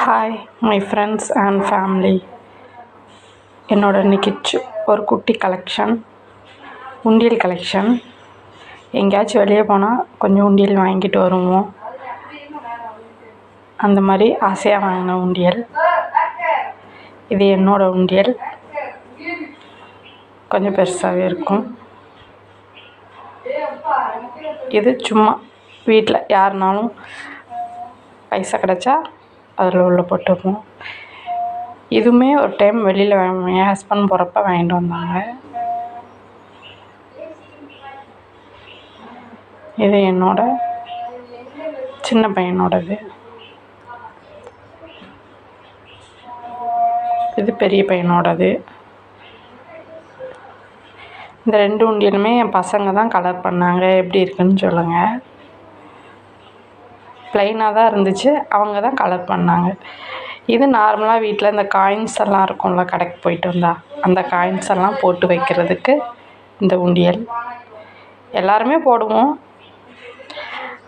Hi my friends and family. என்னோட இன்றைக்கி ஒரு குட்டி கலெக்ஷன், உண்டியல் கலெக்ஷன். எங்கேயாச்சும் வெளியே போனால் கொஞ்சம் உண்டியல் வாங்கிட்டு வருவோம். அந்த மாதிரி ஆசையாக வாங்கின உண்டியல் இது. என்னோடய உண்டியல் கொஞ்சம் பெருசாகவே இருக்கும். இது சும்மா வீட்டில் யாருனாலும் பைசா கிடச்சா அதில் உள்ள போட்டுப்போம். இதுவுமே ஒரு டைம் வெளியில் என் ஹஸ்பண்ட் போகிறப்ப வாங்கிட்டு வந்தாங்க. இது என்னோட சின்ன பையனோடது. இது பெரிய பையனோடது. இந்த 2 உண்டியலுமே என் பசங்க தான் கலர் பண்ணாங்க. எப்படி இருக்குன்னு சொல்லுங்கள். ப்ளைனாக தான் இருந்துச்சு, அவங்க தான் கலர் பண்ணாங்க. இது நார்மலாக வீட்டில் இந்த காயின்ஸ் எல்லாம் இருக்கும்ல, கடைக்கு போயிட்டு வந்தால் அந்த காயின்ஸ் எல்லாம் போட்டு வைக்கிறதுக்கு இந்த உண்டியல் எல்லாருமே போடுவோம்.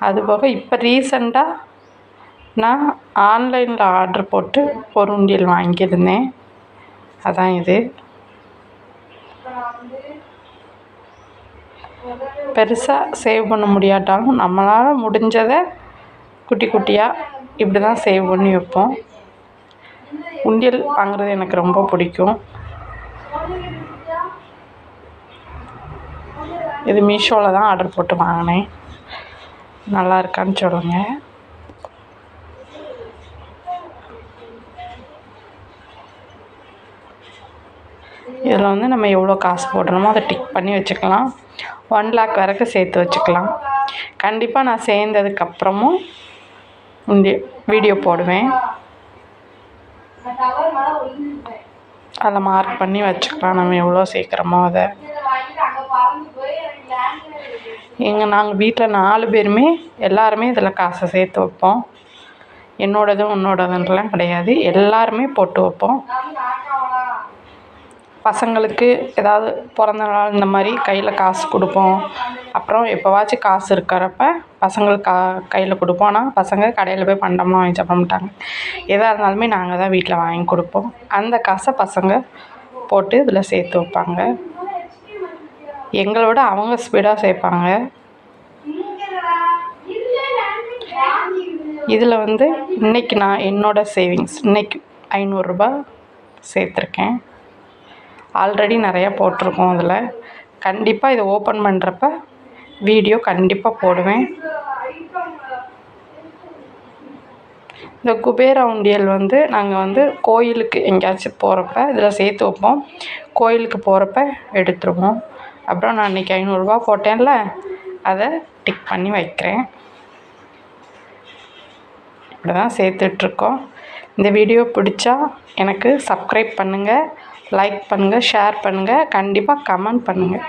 அதுபோக இப்போ ரீசெண்டாக நான் ஆன்லைனில் ஆர்டர் போட்டு ஒரு உண்டியல் வாங்கியிருந்தேன். அதான் இது. பெருசாக சேவ் பண்ண முடியாட்டாலும் நம்மளால் முடிஞ்சதை குட்டி குட்டியாக இப்படி தான் சேவ் பண்ணி வைப்போம். உண்டியல் வாங்குறது எனக்கு ரொம்ப பிடிக்கும். இது மீஷோவில் தான் ஆர்டர் போட்டு வாங்கினேன். நல்லா இருக்கான்னு சொல்லுங்கள். இதில் நம்ம எவ்வளோ காசு போடுறோமோ அதை டிக் பண்ணி வச்சுக்கலாம். 1 lakh வரைக்கும் சேர்த்து வச்சுக்கலாம். கண்டிப்பாக நான் சேர்ந்ததுக்கப்புறமும் வீடியோ போடுவேன். அதில் மார்க் பண்ணி வச்சுக்கலாம் நம்ம எவ்வளோ சேர்க்குறோமோ அதை. நாங்கள் வீட்டில் 4 பேருமே எல்லாருமே இதில் காசை சேர்த்து வைப்போம். என்னோடதும் உன்னோடதுன்றலாம் கிடையாது, எல்லாருமே போட்டு வைப்போம். பசங்களுக்கு ஏதாவது பிறந்த நாள் இந்த மாதிரி கையில் காசு கொடுப்போம். அப்புறம் எப்போவாச்சும் காசு இருக்கிறப்ப பசங்களுக்கு கையில் கொடுப்போம். ஆனால் பசங்க கடையில் போய் பண்டம்லாம் வாங்கி சாப்பிட மாட்டாங்க. எதாக இருந்தாலுமே நாங்கள் தான் வீட்டில் வாங்கி கொடுப்போம். அந்த காசை பசங்க போட்டு இதில் சேர்த்து வைப்பாங்க. எங்களோட அவங்க ஸ்பீடாக சேர்ப்பாங்க. இதில் இன்றைக்கி நான் என்னோடய சேவிங்ஸ் இன்றைக்கி 500 ரூபா சேர்த்துருக்கேன். ஆல்ரெடி நிறையா போட்டிருக்கோம். அதில் கண்டிப்பாக இதை ஓப்பன் பண்ணுறப்ப வீடியோ கண்டிப்பாக போடுவேன். இந்த குபேரா உண்டியல் நாங்கள் கோயிலுக்கு எங்கேயாச்சும் போகிறப்ப இதில் சேர்த்து வைப்போம். கோயிலுக்கு போகிறப்ப எடுத்துருவோம். அப்புறம் நான் இன்றைக்கி 500 ரூபா போட்டேன்ல, அதை டிக் பண்ணி வைக்கிறேன். இப்படி தான் சேர்த்துட்ருக்கோம். இந்த வீடியோ பிடிச்சா எனக்கு சப்ஸ்கிரைப் பண்ணுங்கள், லைக் பண்ணுங்கள், ஷேர் பண்ணுங்கள், கண்டிப்பாக கமெண்ட் பண்ணுங்கள்.